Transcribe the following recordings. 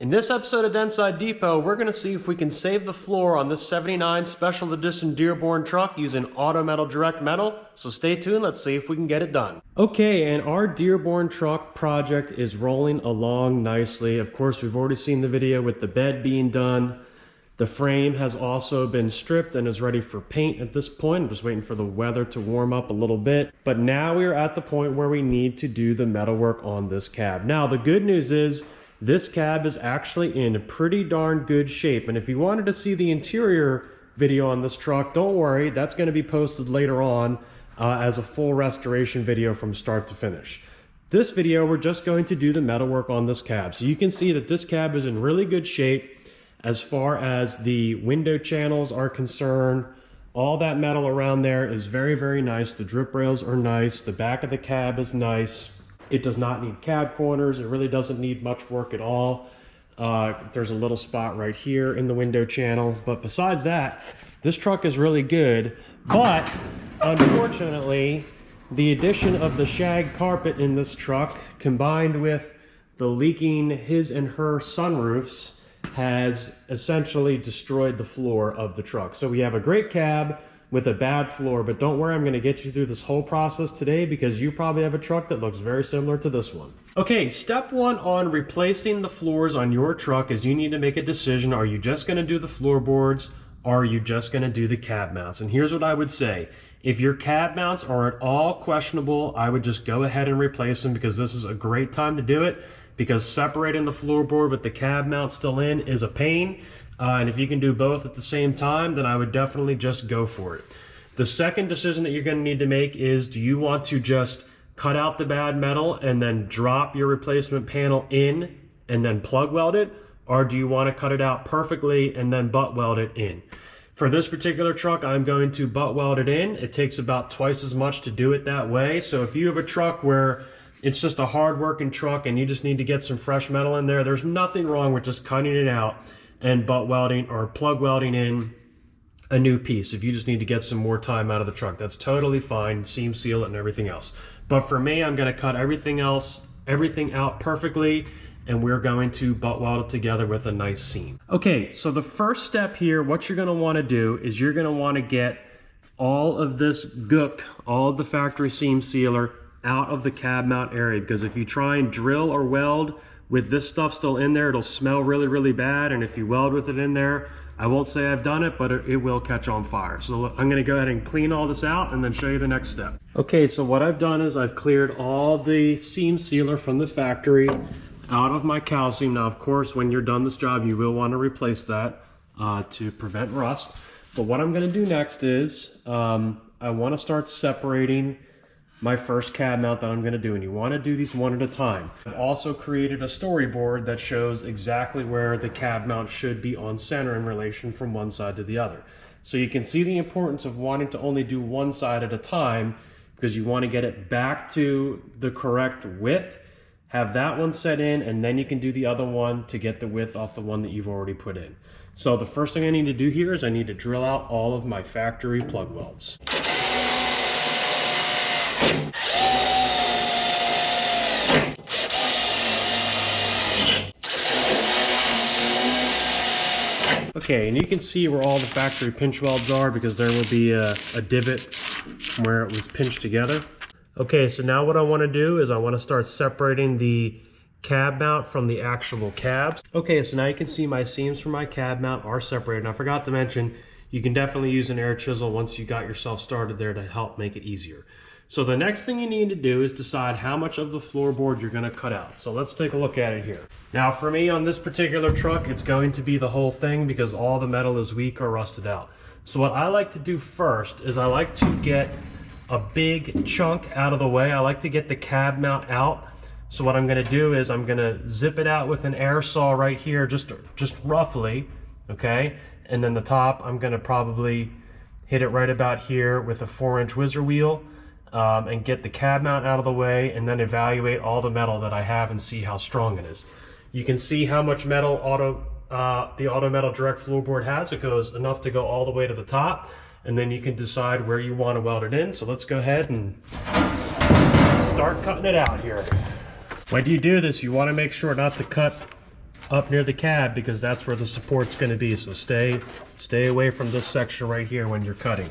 In this episode of Dentside Depot, we're going to see if we can save the floor on this 79 Special Edition Dearborn truck using Auto Metal Direct Metal. So stay tuned, let's see if we can get it done. Okay, and our Dearborn truck project is rolling along nicely. Of course, we've already seen the video with the bed being done. The frame has also been stripped and is ready for paint at this point. I'm just waiting for the weather to warm up a little bit. But now we are at the point where we need to do the metalwork on this cab. Now, the good news is this cab is actually in pretty darn good shape. And if you wanted to see the interior video on this truck, don't worry, that's going to be posted later on as a full restoration video from start to finish. This video, we're just going to do the metalwork on this cab. So you can see that this cab is in really good shape as far as the window channels are concerned. All that metal around there is very, very nice. The drip rails are nice. The back of the cab is nice. It does not need cab corners. It really doesn't need much work at all. There's a little spot right here in the window channel. But besides that, this truck is really good. But unfortunately, the addition of the shag carpet in this truck, combined with the leaking his and her sunroofs, has essentially destroyed the floor of the truck. So we have a great cab with a bad floor, but don't worry, I'm going to get you through this whole process today because you probably have a truck that looks very similar to this one. Okay, step one on replacing the floors on your truck is you need to make a decision. Are you just going to do the floorboards, or are you just going to do the cab mounts? And here's what I would say. If your cab mounts are at all questionable, I would just go ahead and replace them because this is a great time to do it, because separating the floorboard with the cab mount still in is a pain. And if you can do both at the same time, then I would definitely just go for it. The second decision that you're going to need to make is, do you want to just cut out the bad metal and then drop your replacement panel in and then plug weld it? Or do you want to cut it out perfectly and then butt weld it in? For this particular truck, I'm going to butt weld it in. It takes about twice as much to do it that way. So if you have a truck where it's just a hard working truck and you just need to get some fresh metal in there, there's nothing wrong with just cutting it out and butt welding or plug welding in a new piece. If you just need to get some more time out of the truck, that's totally fine. Seam seal it and everything else. But for me, I'm going to cut everything out perfectly, and we're going to butt weld it together with a nice seam. Okay, so the first step here, what you're going to want to do is you're going to want to get all of this gook, all of the factory seam sealer, out of the cab mount area, because if you try and drill or weld with this stuff still in there, it'll smell really, really bad. And if you weld with it in there, I won't say I've done it, but it will catch on fire. So I'm going to go ahead and clean all this out and then show you the next step. Okay, so what I've done is I've cleared all the seam sealer from the factory out of my calcium. Now, of course, when you're done this job, you will want to replace that to prevent rust. But what I'm going to do next is I want to start separating my first cab mount that I'm going to do, and you want to do these one at a time. I've also created a storyboard that shows exactly where the cab mount should be on center in relation from one side to the other. So you can see the importance of wanting to only do one side at a time, because you want to get it back to the correct width, have that one set in, and then you can do the other one to get the width off the one that you've already put in. So the first thing I need to do here is I need to drill out all of my factory plug welds. Okay, and you can see where all the factory pinch welds are because there will be a divot where it was pinched together. Okay, so now what I want to do is I want to start separating the cab mount from the actual cabs. Okay, so now you can see my seams for my cab mount are separated. And I forgot to mention, you can definitely use an air chisel once you got yourself started there to help make it easier. So the next thing you need to do is decide how much of the floorboard you're going to cut out. So let's take a look at it here. Now for me on this particular truck, it's going to be the whole thing because all the metal is weak or rusted out. So what I like to do first is I like to get a big chunk out of the way. I like to get the cab mount out. So what I'm going to do is I'm going to zip it out with an air saw right here, just roughly, okay? And then the top, I'm going to probably hit it right about here with a 4-inch whizzer wheel. And get the cab mount out of the way, and then evaluate all the metal that I have and see how strong it is. You can see how much metal the Auto Metal Direct floorboard has. It goes enough to go all the way to the top, and then you can decide where you want to weld it in. So let's go ahead and start cutting it out here. When you do this, you want to make sure not to cut up near the cab because that's where the support's going to be. So stay away from this section right here when you're cutting.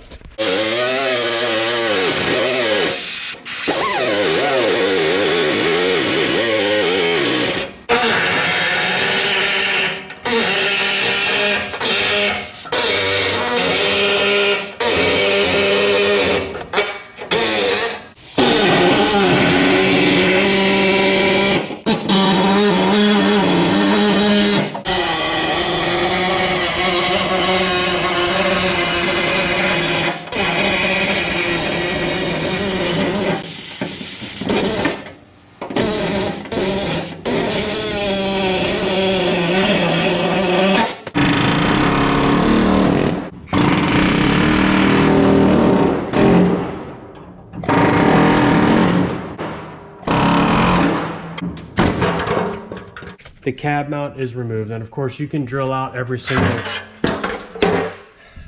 The cab mount is removed, and of course you can drill out every single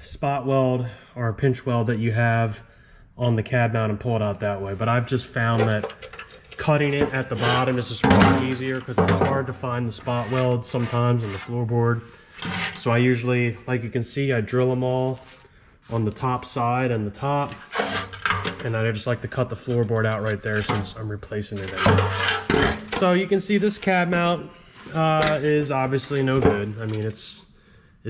spot weld or pinch weld that you have on the cab mount and pull it out that way. But I've just found that cutting it at the bottom is just really easier because it's hard to find the spot welds sometimes in the floorboard. So I usually, like you can see, I drill them all on the top side and the top, and I just like to cut the floorboard out right there since I'm replacing it anyway. So you can see this cab mount is obviously no good. I mean, it's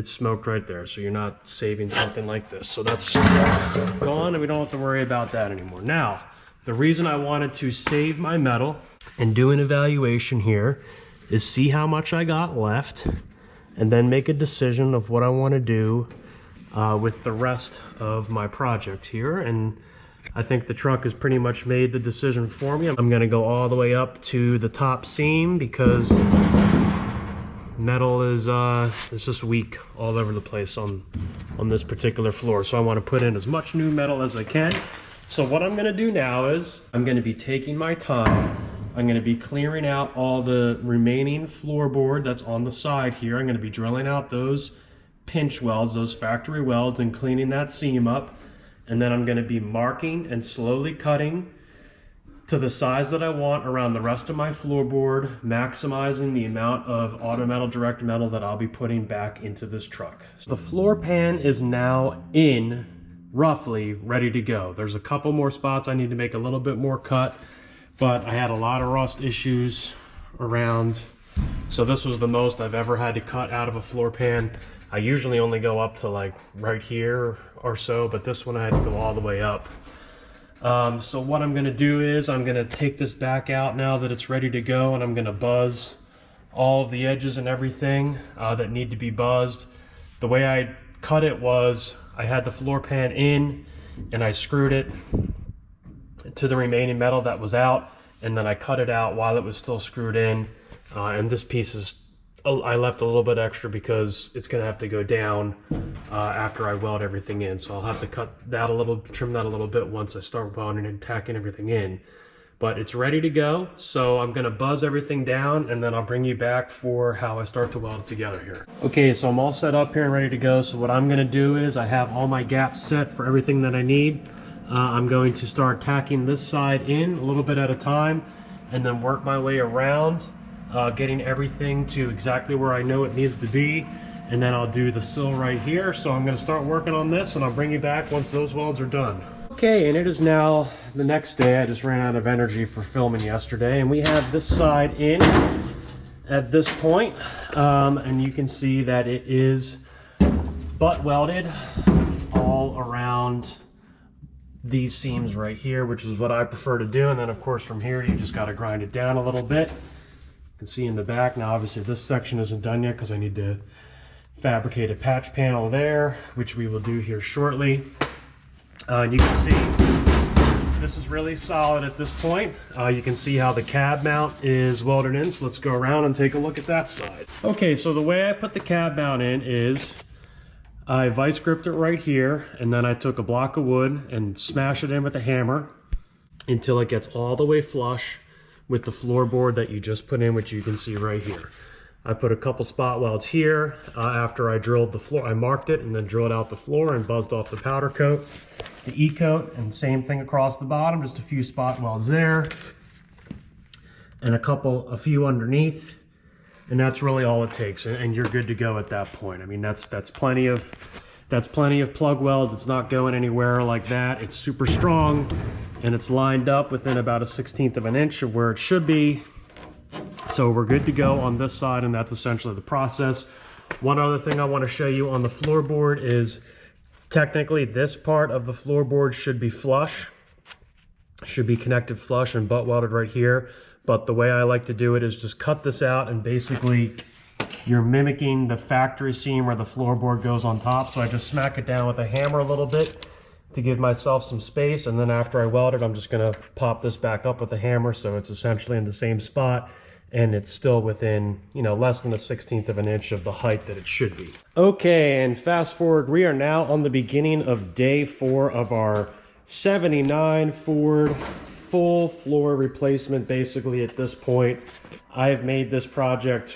smoked right there, so you're not saving something like this. So that's gone, and we don't have to worry about that anymore. Now, the reason I wanted to save my metal and do an evaluation here is see how much I got left, and then make a decision of what I want to do with the rest of my project here. And I think the truck has pretty much made the decision for me. I'm gonna go all the way up to the top seam because metal is it's just weak all over the place on this particular floor. So I want to put in as much new metal as I can. So what I'm gonna do now is I'm gonna be taking my time. I'm gonna be clearing out all the remaining floorboard that's on the side here. I'm gonna be drilling out those pinch welds, those factory welds, and cleaning that seam up. And then I'm going to be marking and slowly cutting to the size that I want around the rest of my floorboard, maximizing the amount of auto metal direct metal that I'll be putting back into this truck. So the floor pan is now in, roughly ready to go. There's a couple more spots I need to make a little bit more cut, but I had a lot of rust issues around. So this was the most I've ever had to cut out of a floor pan. I usually only go up to like right here or so, but this one I had to go all the way up. So what I'm gonna do is I'm gonna take this back out now that it's ready to go, and I'm gonna buzz all of the edges and everything that need to be buzzed. The way I cut it was I had the floor pan in and I screwed it to the remaining metal that was out, and then I cut it out while it was still screwed in. And this piece is, I left a little bit extra because it's gonna have to go down after I weld everything in. So I'll have to cut that a little, trim that a little bit once I start welding and tacking everything in. But it's ready to go. So I'm gonna buzz everything down, and then I'll bring you back for how I start to weld it together here. Okay, so I'm all set up here and ready to go. So what I'm gonna do is I have all my gaps set for everything that I need. I'm going to start tacking this side in a little bit at a time, and then work my way around, getting everything to exactly where I know it needs to be, and then I'll do the sill right here. So I'm going to start working on this, and I'll bring you back once those welds are done. Okay, and it is now the next day. I just ran out of energy for filming yesterday, and we have this side in at this point, and you can see that it is butt welded all around these seams right here, which is what I prefer to do. And then of course from here you just got to grind it down a little bit. You can see in the back now, obviously this section isn't done yet because I need to fabricate a patch panel there, which we will do here shortly. And you can see this is really solid at this point. You can see how the cab mount is welded in, so let's go around and take a look at that side. Okay, so the way I put the cab mount in is I vice gripped it right here, and then I took a block of wood and smashed it in with a hammer until it gets all the way flush with the floorboard that you just put in, which you can see right here. I put a couple spot welds here after I drilled the floor. I marked it and then drilled out the floor and buzzed off the powder coat, the E-coat, and same thing across the bottom, just a few spot welds there and a few underneath. and that's really all it takes, and you're good to go at that point. I mean, that's plenty of plug welds. It's not going anywhere like that. It's super strong, and it's lined up within about a 1/16 of an inch of where it should be. So we're good to go on this side, and that's essentially the process. One other thing I want to show you on the floorboard is technically this part of the floorboard should be flush, should be connected flush and butt welded right here. But the way I like to do it is just cut this out, and basically you're mimicking the factory seam where the floorboard goes on top. So I just smack it down with a hammer a little bit to give myself some space, and then after I weld it, I'm just gonna pop this back up with a hammer so it's essentially in the same spot, and it's still within, you know, less than a 1/16 of an inch of the height that it should be. Okay, and fast forward, we are now on the beginning of day 4 of our 79 Ford full floor replacement. Basically at this point, I've made this project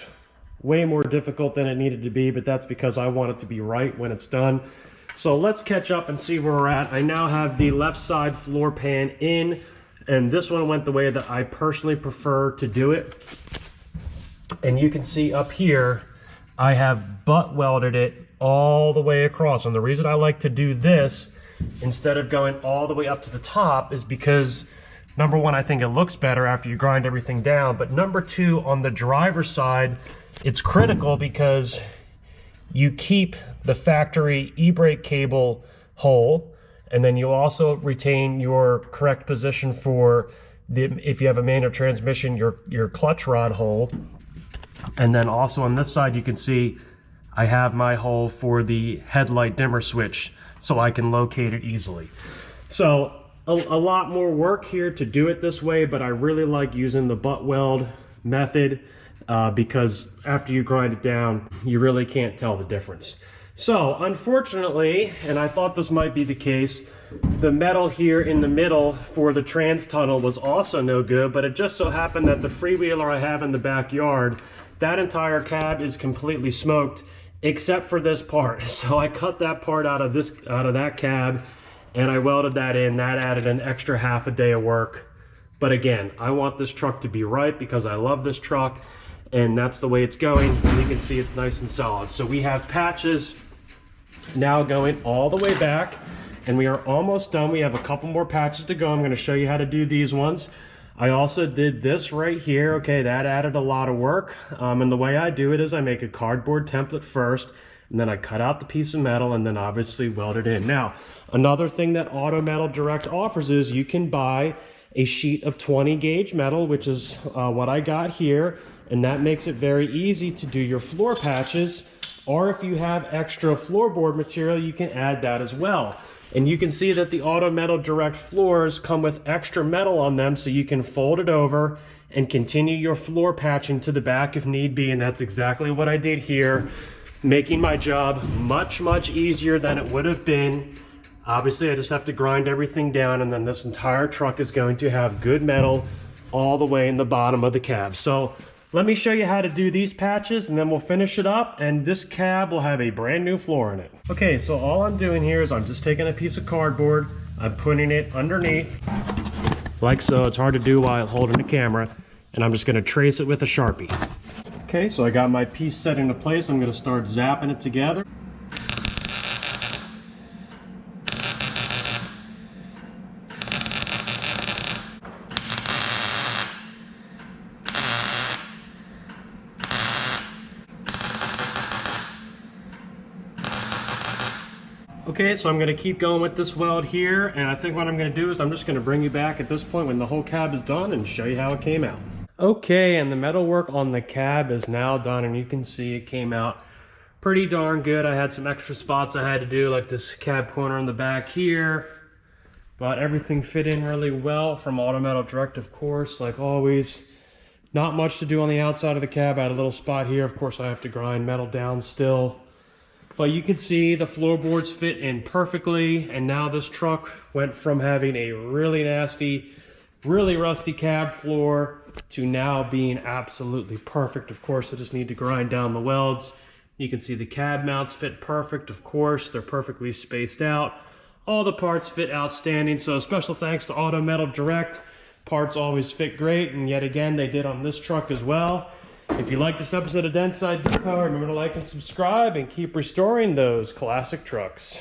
way more difficult than it needed to be, but that's because I want it to be right when it's done. So let's catch up and see where we're at. I now have the left side floor pan in, and this one went the way that I personally prefer to do it. And you can see up here, I have butt welded it all the way across. And the reason I like to do this instead of going all the way up to the top is because, number one, I think it looks better after you grind everything down. But number two, on the driver's side, it's critical because you keep the factory e-brake cable whole, and then you also retain your correct position for if you have a manual transmission, your clutch rod hole. And then also on this side, you can see I have my hole for the headlight dimmer switch, so I can locate it easily. So a lot more work here to do it this way, but I really like using the butt weld method because after you grind it down, you really can't tell the difference. So unfortunately, and I thought this might be the case, the metal here in the middle for the trans tunnel was also no good, but it just so happened that the freewheeler I have in the backyard, that entire cab is completely smoked except for this part. So I cut that part out of that cab, and I welded that in. That added an extra half a day of work. But again, I want this truck to be right because I love this truck, and that's the way it's going. And you can see it's nice and solid. So we have patches now going all the way back, and we are almost done. We have a couple more patches to go. I'm going to show you how to do these ones. I also did this right here. Okay, that added a lot of work. And the way I do it is I make a cardboard template first, and then I cut out the piece of metal and then obviously weld it in. Now, another thing that Auto Metal Direct offers is you can buy a sheet of 20 gauge metal, which is what I got here, and that makes it very easy to do your floor patches. Or if you have extra floorboard material, you can add that as well. And you can see that the Auto Metal Direct floors come with extra metal on them, so you can fold it over and continue your floor patching to the back if need be. And that's exactly what I did here, making my job much, much easier than it would have been. Obviously, I just have to grind everything down, and then this entire truck is going to have good metal all the way in the bottom of the cab. So let me show you how to do these patches, and then we'll finish it up, and this cab will have a brand new floor in it. Okay, so all I'm doing here is I'm just taking a piece of cardboard, I'm putting it underneath, like so. It's hard to do while holding the camera, and I'm just gonna trace it with a Sharpie. Okay, so I got my piece set into place. I'm gonna start zapping it together. Okay, so I'm gonna keep going with this weld here, and I think what I'm gonna do is I'm just gonna bring you back at this point when the whole cab is done and show you how it came out. Okay, and the metal work on the cab is now done, and you can see it came out pretty darn good. I had some extra spots I had to do, like this cab corner in the back here, but everything fit in really well from Auto Metal Direct, of course, like always. Not much to do on the outside of the cab. I had a little spot here. Of course, I have to grind metal down still. But you can see the floorboards fit in perfectly, and now this truck went from having a really nasty, really rusty cab floor to now being absolutely perfect. Of course, I just need to grind down the welds. You can see the cab mounts fit perfect, of course. They're perfectly spaced out. All the parts fit outstanding, so special thanks to Auto Metal Direct. Parts always fit great, and yet again, they did on this truck as well. If you like this episode of Dentside Depot, remember to like and subscribe and keep restoring those classic trucks.